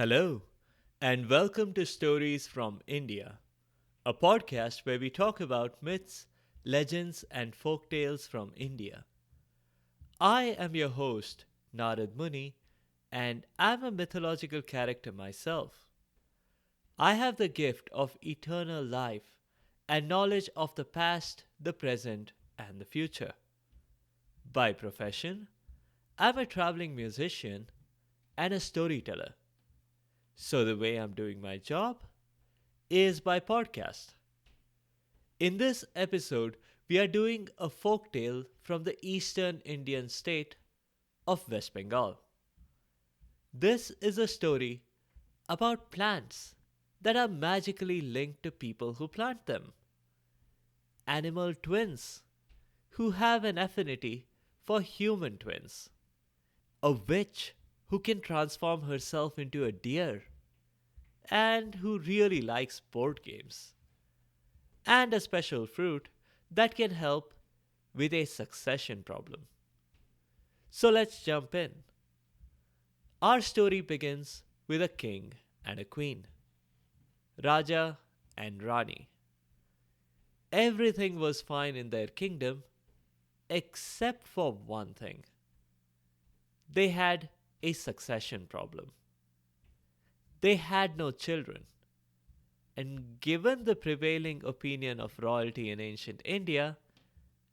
Hello, and welcome to Stories from India, a podcast where we talk about myths, legends, and folk tales from India. I am your host, Narad Muni, and I'm a mythological character myself. I have the gift of eternal life and knowledge of the past, the present, and the future. By profession, I'm a traveling musician and a storyteller. So, the way I'm doing my job is by podcast. In this episode, we are doing a folk tale from the eastern Indian state of West Bengal. This is a story about plants that are magically linked to people who plant them, animal twins who have an affinity for human twins, a witch who can transform herself into a deer and who really likes board games, and a special fruit that can help with a succession problem. So let's jump in. Our story begins with a king and a queen, Raja and Rani. Everything was fine in their kingdom except for one thing. They had a succession problem. They had no children, and given the prevailing opinion of royalty in ancient India,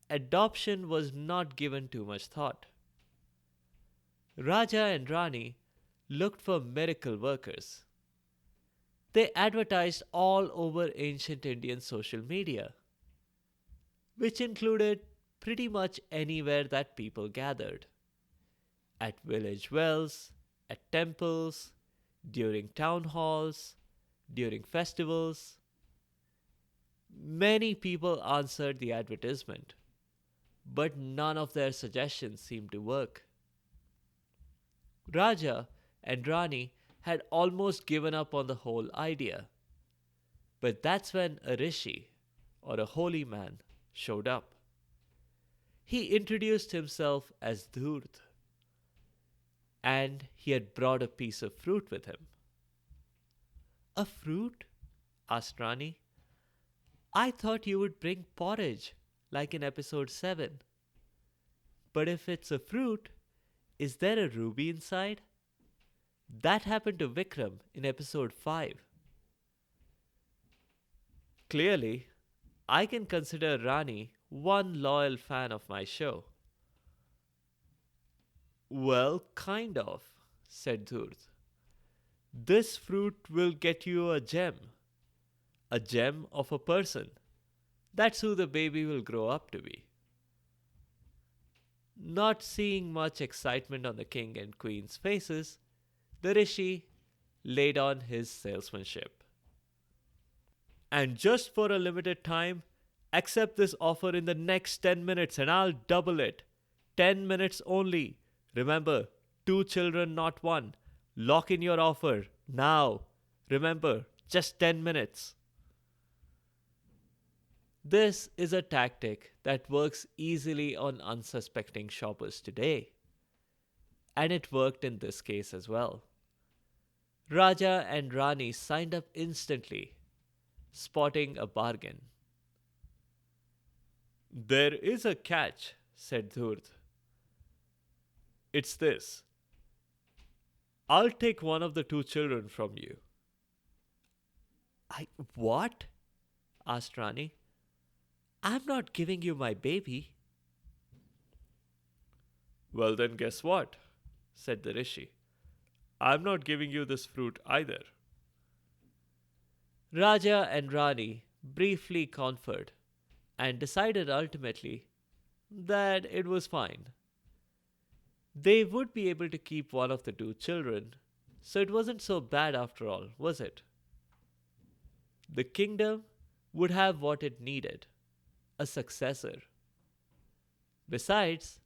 adoption was not given too much thought. Raja and Rani looked for miracle workers. They advertised all over ancient Indian social media, which included pretty much anywhere that people gathered, at village wells, at temples, during town halls, during festivals. Many people answered the advertisement, but none of their suggestions seemed to work. Raja and Rani had almost given up on the whole idea, but that's when a rishi, or a holy man, showed up. He introduced himself as Dhurt, and he had brought a piece of fruit with him. A fruit? Asked Rani. I thought you would bring porridge, like in episode 7. But if it's a fruit, is there a ruby inside? That happened to Vikram in episode 5. Clearly, I can consider Rani one loyal fan of my show. Well, kind of, said Dhurt. This fruit will get you a gem of a person. That's who the baby will grow up to be. Not seeing much excitement on the king and queen's faces, the rishi laid on his salesmanship. And just for a limited time, accept this offer in the next 10 minutes and I'll double it. 10 minutes only. Remember, 2 children, not one. Lock in your offer now. Remember, just 10 minutes. This is a tactic that works easily on unsuspecting shoppers today. And it worked in this case as well. Raja and Rani signed up instantly, spotting a bargain. There is a catch, said Dhurt. It's this. I'll take one of the 2 children from you. I what? Asked Rani. I'm not giving you my baby. Well, then guess what? Said the rishi. I'm not giving you this fruit either. Raja and Rani briefly conferred and decided ultimately that it was fine. They would be able to keep one of the 2 children, so it wasn't so bad after all, was it? The kingdom would have what it needed, a successor. Besides,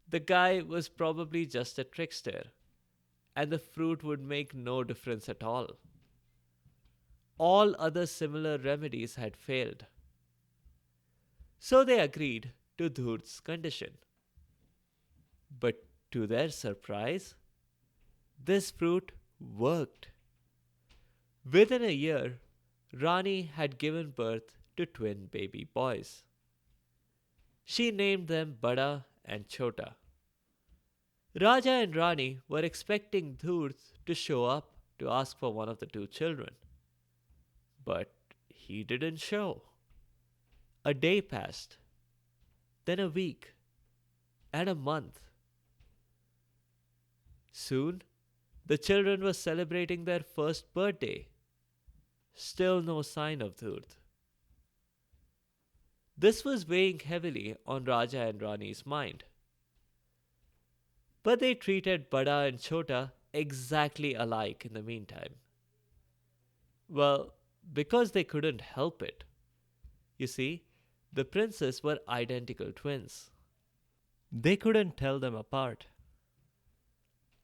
the guy was probably just a trickster, and the fruit would make no difference at all. All other similar remedies had failed. So they agreed to Dhurt's condition. But to their surprise, this fruit worked. Within a year, Rani had given birth to twin baby boys. She named them Bada and Chota. Raja and Rani were expecting Dhurt to show up to ask for one of the two children. But he didn't show. A day passed, then a week, and a month. Soon, the children were celebrating their first birthday. Still no sign of Dhurt. This was weighing heavily on Raja and Rani's mind. But they treated Bada and Chota exactly alike in the meantime. Well, because they couldn't help it. You see, the princes were identical twins. They couldn't tell them apart.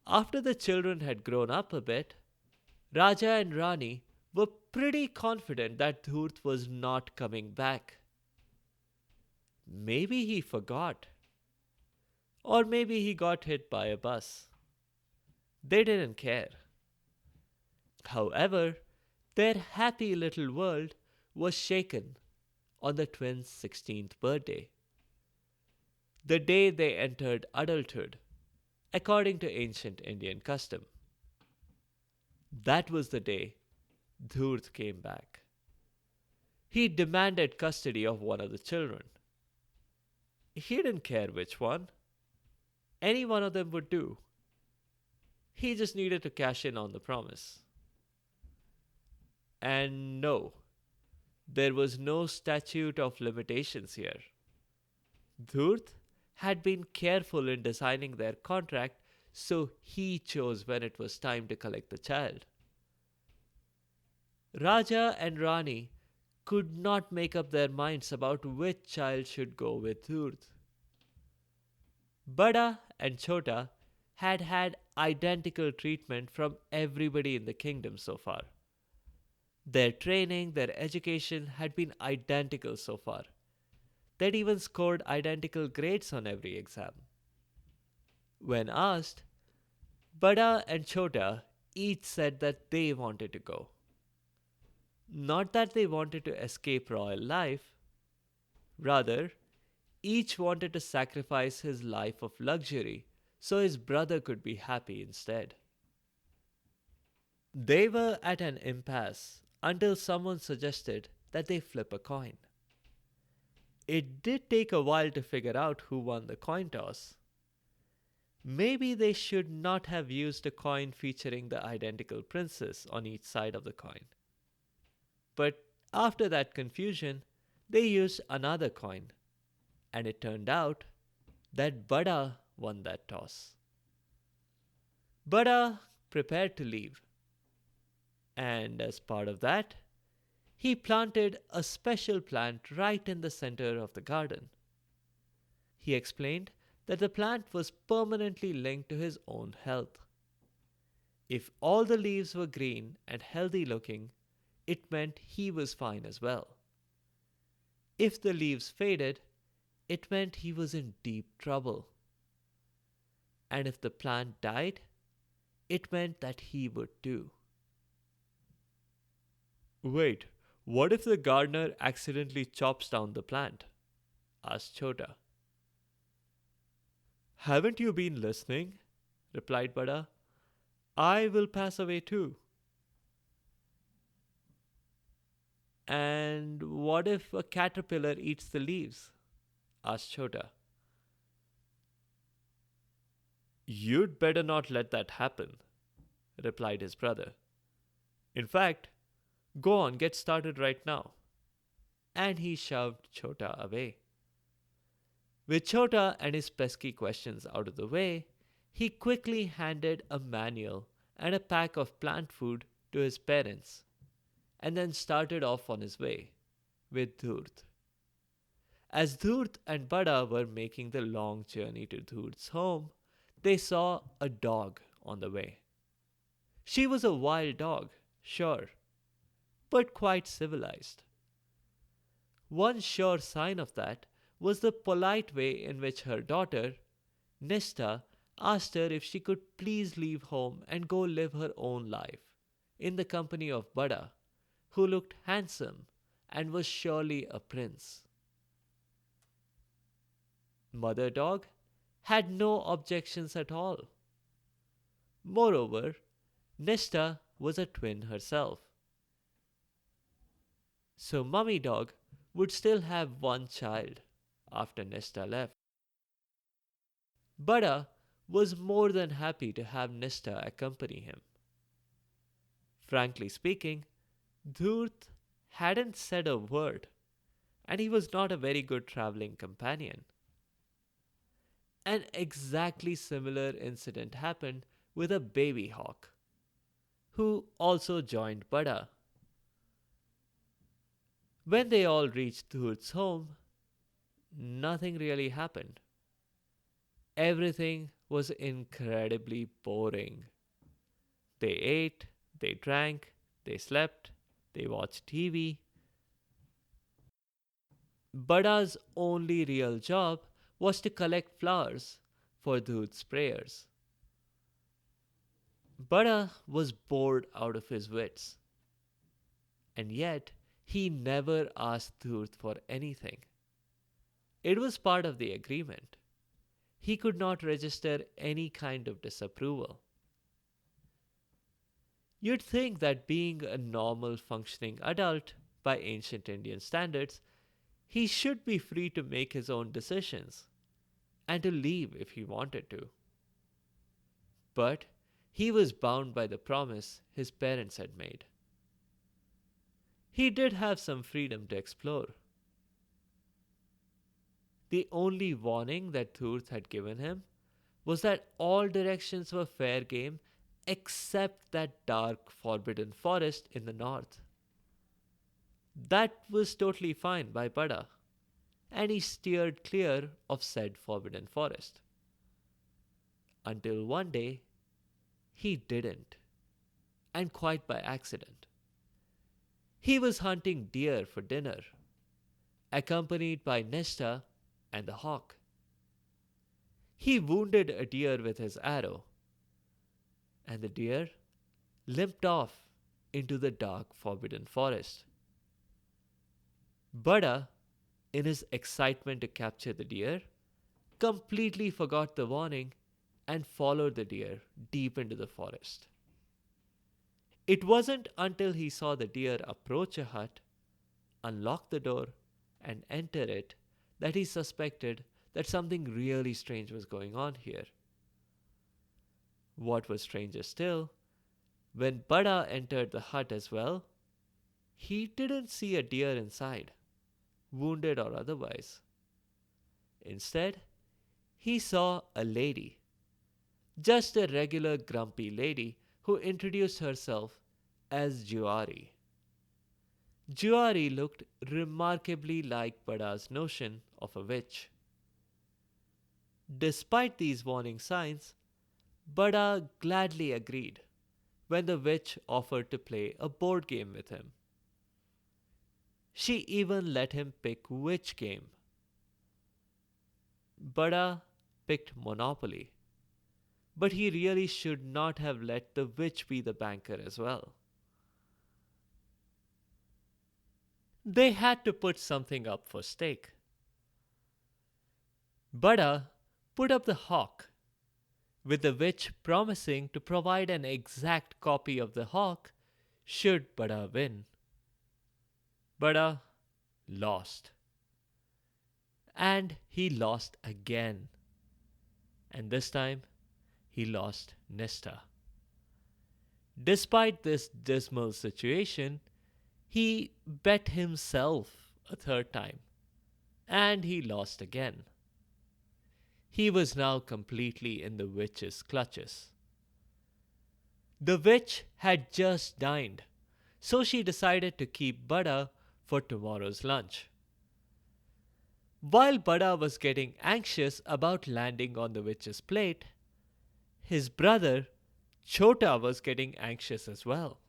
After the children had grown up a bit, Raja and Rani were pretty confident that Dhurt was not coming back. Maybe he forgot. Or maybe he got hit by a bus. They didn't care. However, their happy little world was shaken on the twins' 16th birthday, the day they entered adulthood, according to ancient Indian custom. That was the day Dhurt came back. He demanded custody of one of the children. He didn't care which one. Any one of them would do. He just needed to cash in on the promise. And no, there was no statute of limitations here. Dhurt had been careful in designing their contract, so he chose when it was time to collect the child. Raja and Rani could not make up their minds about which child should go with Dhurt. Bada and Chota had had identical treatment from everybody in the kingdom so far. Their training, their education had been identical so far. They'd even scored identical grades on every exam. When asked, Bada and Chota each said that they wanted to go. Not that they wanted to escape royal life. Rather, each wanted to sacrifice his life of luxury so his brother could be happy instead. They were at an impasse until someone suggested that they flip a coin. It did take a while to figure out who won the coin toss. Maybe they should not have used a coin featuring the identical princes on each side of the coin. But after that confusion, they used another coin, and it turned out that Bada won that toss. Bada prepared to leave, and as part of that, he planted a special plant right in the center of the garden. He explained that the plant was permanently linked to his own health. If all the leaves were green and healthy looking, it meant he was fine as well. If the leaves faded, it meant he was in deep trouble. And if the plant died, it meant that he would too. Wait, what if the gardener accidentally chops down the plant? Asked Chota. Haven't you been listening? Replied Bada. I will pass away too. And what if a caterpillar eats the leaves? Asked Chota. You'd better not let that happen, replied his brother. In fact, go on, get started right now. And he shoved Chota away. With Chota and his pesky questions out of the way, he quickly handed a manual and a pack of plant food to his parents, and then started off on his way with Dhurt. As Dhurt and Bada were making the long journey to Dhurt's home, they saw a dog on the way. She was a wild dog, sure, but quite civilized. One sure sign of that was the polite way in which her daughter, Nishta, asked her if she could please leave home and go live her own life in the company of Bada, who looked handsome and was surely a prince. Mother Dog had no objections at all. Moreover, Nishta was a twin herself, so Mummy Dog would still have one child after Nishta left. Bada was more than happy to have Nishta accompany him. Frankly speaking, Dhurt hadn't said a word, and he was not a very good traveling companion. An exactly similar incident happened with a baby hawk, who also joined Bada. When they all reached Dhurt's home, nothing really happened. Everything was incredibly boring. They ate, they drank, they slept, they watched TV. Bada's only real job was to collect flowers for Dhurt's prayers. Bada was bored out of his wits, and yet he never asked Dhurt for anything. It was part of the agreement. He could not register any kind of disapproval. You'd think that being a normal functioning adult by ancient Indian standards, he should be free to make his own decisions and to leave if he wanted to. But he was bound by the promise his parents had made. He did have some freedom to explore. The only warning that Dhurt had given him was that all directions were fair game except that dark, forbidden forest in the north. That was totally fine by Bada, and he steered clear of said forbidden forest. Until one day, he didn't, and quite by accident. He was hunting deer for dinner, accompanied by Nesta and the hawk. He wounded a deer with his arrow, and the deer limped off into the dark, forbidden forest. Bada, in his excitement to capture the deer, completely forgot the warning and followed the deer deep into the forest. It wasn't until he saw the deer approach a hut, unlock the door, and enter it that he suspected that something really strange was going on here. What was stranger still, when Bada entered the hut as well, he didn't see a deer inside, wounded or otherwise. Instead, he saw a lady, just a regular grumpy lady who introduced herself as Juari. Juari looked remarkably like Bada's notion of a witch. Despite these warning signs, Bada gladly agreed when the witch offered to play a board game with him. She even let him pick which game. Bada picked Monopoly, but he really should not have let the witch be the banker as well. They had to put something up for stake. Bada put up the hawk, with the witch promising to provide an exact copy of the hawk should Bada win. Bada lost. And he lost again. And this time, he lost Nesta. Despite this dismal situation, he bet himself a third time, and he lost again. He was now completely in the witch's clutches. The witch had just dined, so she decided to keep Bada for tomorrow's lunch. While Bada was getting anxious about landing on the witch's plate, his brother Chota was getting anxious as well.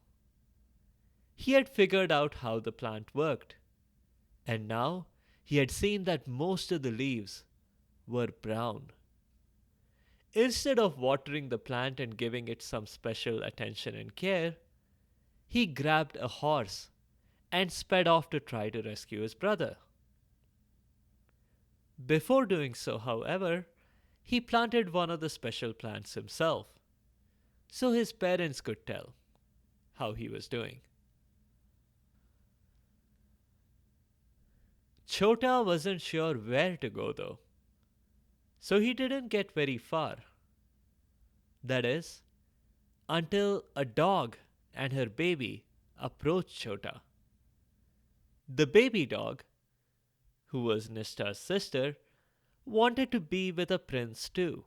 He had figured out how the plant worked, and now he had seen that most of the leaves were brown. Instead of watering the plant and giving it some special attention and care, he grabbed a horse and sped off to try to rescue his brother. Before doing so, however, he planted one of the special plants himself, so his parents could tell how he was doing. Chota wasn't sure where to go though, so he didn't get very far. That is, until a dog and her baby approached Chota. The baby dog, who was Nista's sister, wanted to be with a prince too.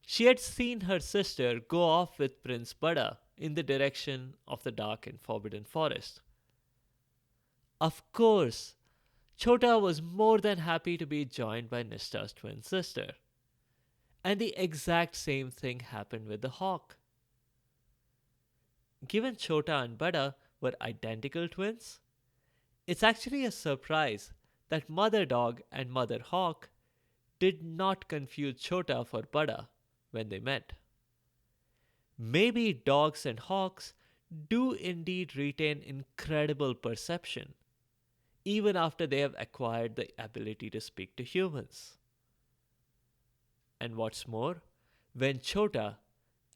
She had seen her sister go off with Prince Bada in the direction of the dark and forbidden forest. Of course, Chota was more than happy to be joined by Nista's twin sister. And the exact same thing happened with the hawk. Given Chota and Bada were identical twins, it's actually a surprise that Mother Dog and Mother Hawk did not confuse Chota for Bada when they met. Maybe dogs and hawks do indeed retain incredible perception, even after they have acquired the ability to speak to humans. And what's more, when Chota,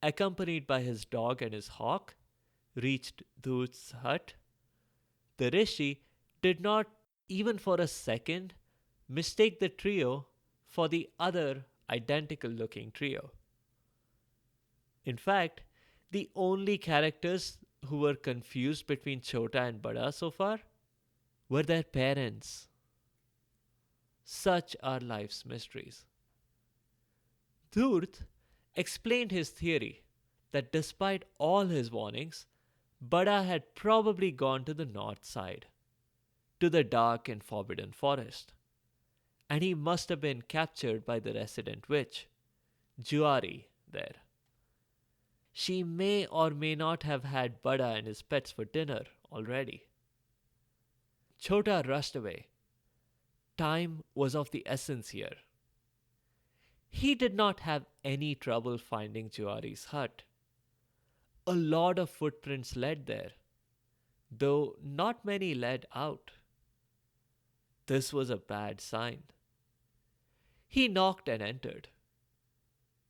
accompanied by his dog and his hawk, reached Dhoot's hut, the Rishi did not, even for a second, mistake the trio for the other identical looking trio. In fact, the only characters who were confused between Chota and Bada so far were their parents. Such are life's mysteries. Dhoot explained his theory that despite all his warnings, Bada had probably gone to the north side, to the dark and forbidden forest, and he must have been captured by the resident witch, Juari, there. She may or may not have had Bada and his pets for dinner already. Chota rushed away. Time was of the essence here. He did not have any trouble finding Juari's hut. A lot of footprints led there, though not many led out. This was a bad sign. He knocked and entered.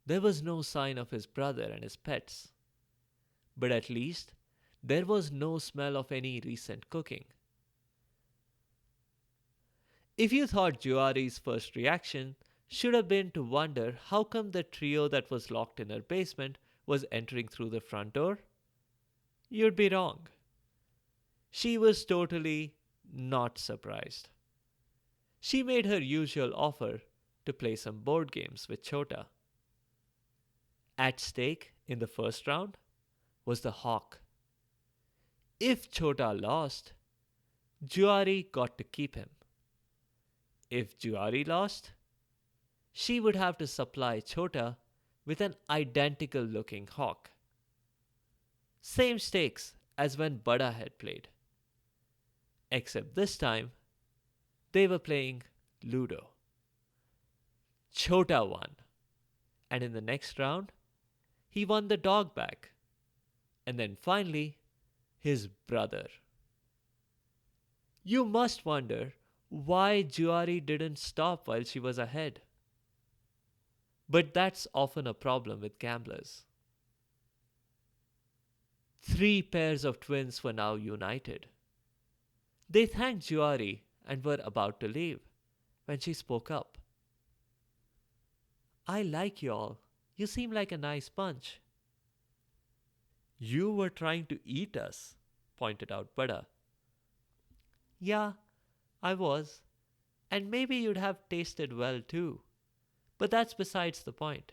There was no sign of his brother and his pets, but at least there was no smell of any recent cooking. If you thought Juari's first reaction should have been to wonder how come the trio that was locked in her basement was entering through the front door, you'd be wrong. She was totally not surprised. She made her usual offer to play some board games with Chota. At stake in the first round was the hawk. If Chota lost, Juari got to keep him. If Juari lost, she would have to supply Chota with an identical looking hawk. Same stakes as when Bada had played. Except this time, they were playing Ludo. Chota won, and in the next round, he won the dog back, and then finally, his brother. You must wonder why Juari didn't stop while she was ahead. But that's often a problem with gamblers. 3 pairs of twins were now united. They thanked Juari and were about to leave when she spoke up. I like you all. You seem like a nice bunch. You were trying to eat us, pointed out Bada. Yeah, I was. And maybe you'd have tasted well too. But that's besides the point.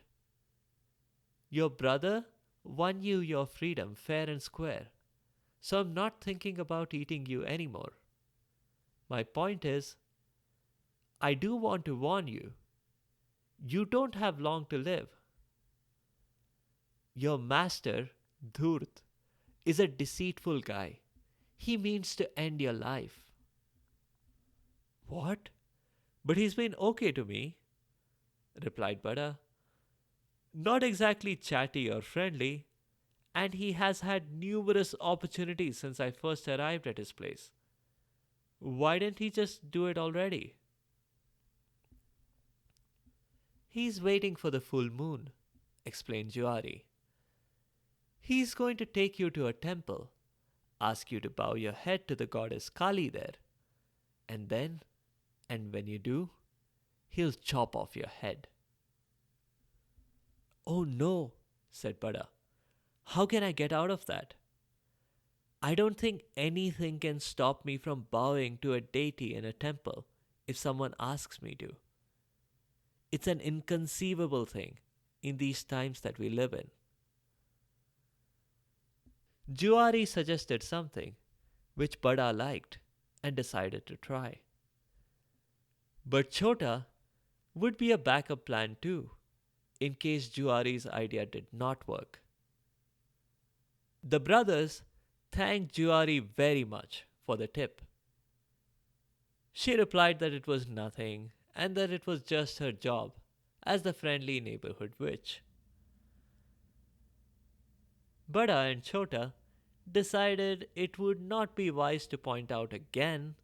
Your brother won you your freedom fair and square, so I'm not thinking about eating you anymore. My point is, I do want to warn you. You don't have long to live. Your master, Dhurt, is a deceitful guy. He means to end your life. What? But he's been okay to me, replied Bada. Not exactly chatty or friendly, and he has had numerous opportunities since I first arrived at his place. Why didn't he just do it already? He's waiting for the full moon, explained Juari. He's going to take you to a temple, ask you to bow your head to the goddess Kali there, and then, and when you do, he'll chop off your head. Oh no, said Bada. How can I get out of that? I don't think anything can stop me from bowing to a deity in a temple if someone asks me to. It's an inconceivable thing in these times that we live in. Juari suggested something which Bada liked and decided to try. But Chota would be a backup plan too, in case Juari's idea did not work. The brothers thanked Juari very much for the tip. She replied that it was nothing and that it was just her job as the friendly neighborhood witch. Bada and Chota decided it would not be wise to point out again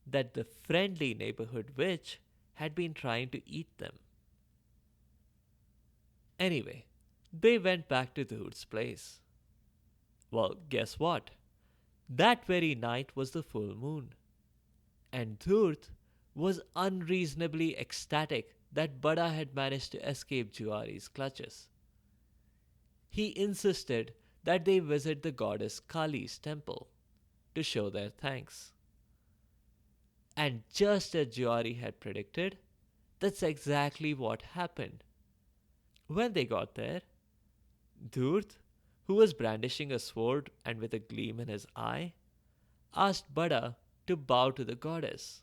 that the friendly neighborhood witch had been trying to eat them. Anyway, they went back to Dhur's place. Well, guess what? That very night was the full moon, and Dhurt was unreasonably ecstatic that Bada had managed to escape Juari's clutches. He insisted that they visit the goddess Kali's temple to show their thanks. And just as Juari had predicted, that's exactly what happened. When they got there, Dhurt, who was brandishing a sword and with a gleam in his eye, asked Bada to bow to the goddess.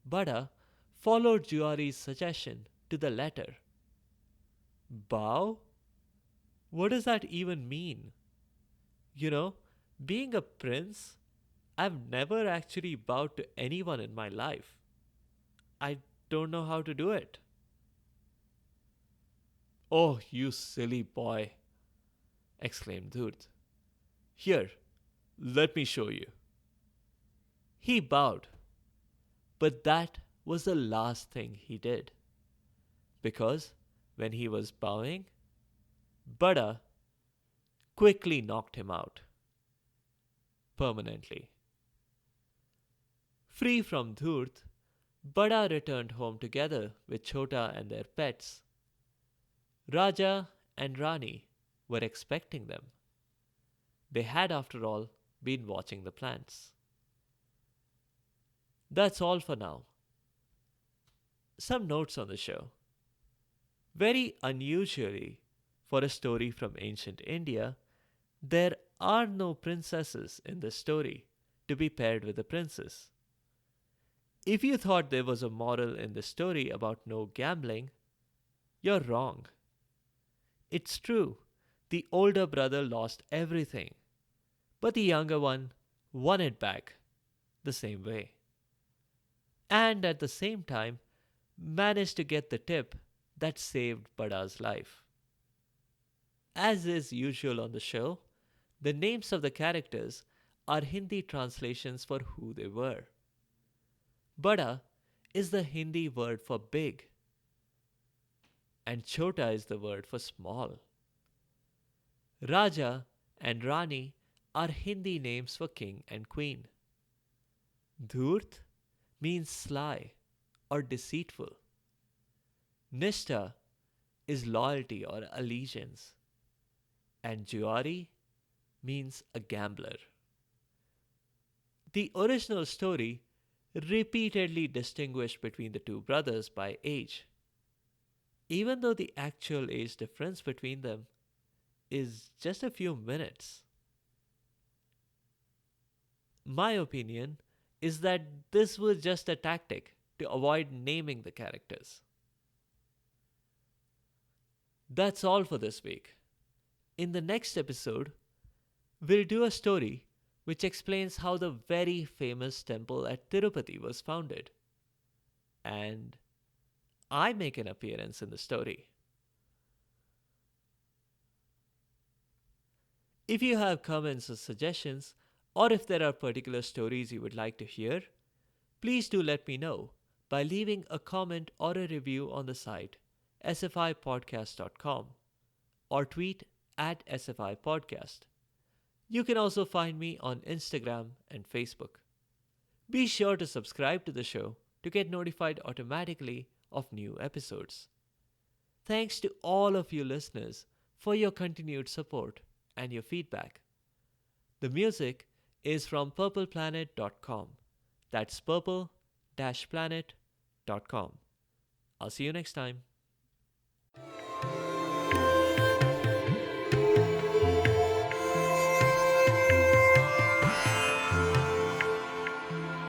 Bada followed Juari's suggestion to the letter. Bow? What does that even mean? You know, being a prince, I've never actually bowed to anyone in my life. I don't know how to do it. Oh, you silly boy, exclaimed Dhurt. Here, let me show you. He bowed, but that was the last thing he did. Because when he was bowing, Bada quickly knocked him out. Permanently. Free from Dhurt, Bada returned home together with Chota and their pets. Raja and Rani were expecting them. They had, after all, been watching the plants. That's all for now. Some notes on the show. Very unusually, for a story from ancient India, there are no princesses in the story to be paired with a princess. If you thought there was a moral in the story about no gambling, you're wrong. It's true, the older brother lost everything, but the younger one won it back the same way. And at the same time, managed to get the tip that saved Bada's life. As is usual on the show, the names of the characters are Hindi translations for who they were. Bada is the Hindi word for big, and Chota is the word for small. Raja and Rani are Hindi names for king and queen. Dhurt means sly or deceitful. Nishtha is loyalty or allegiance. And Juari means a gambler. The original story repeatedly distinguished between the two brothers by age, even though the actual age difference between them is just a few minutes. My opinion is that this was just a tactic to avoid naming the characters. That's all for this week. In the next episode, we'll do a story which explains how the very famous temple at Tirupati was founded. And I make an appearance in the story. If you have comments or suggestions, or if there are particular stories you would like to hear, please do let me know by leaving a comment or a review on the site sfipodcast.com or tweet at sfipodcast. You can also find me on Instagram and Facebook. Be sure to subscribe to the show to get notified automatically of new episodes. Thanks to all of you listeners for your continued support and your feedback. The music is from purpleplanet.com. That's purple-planet.com. I'll see you next time.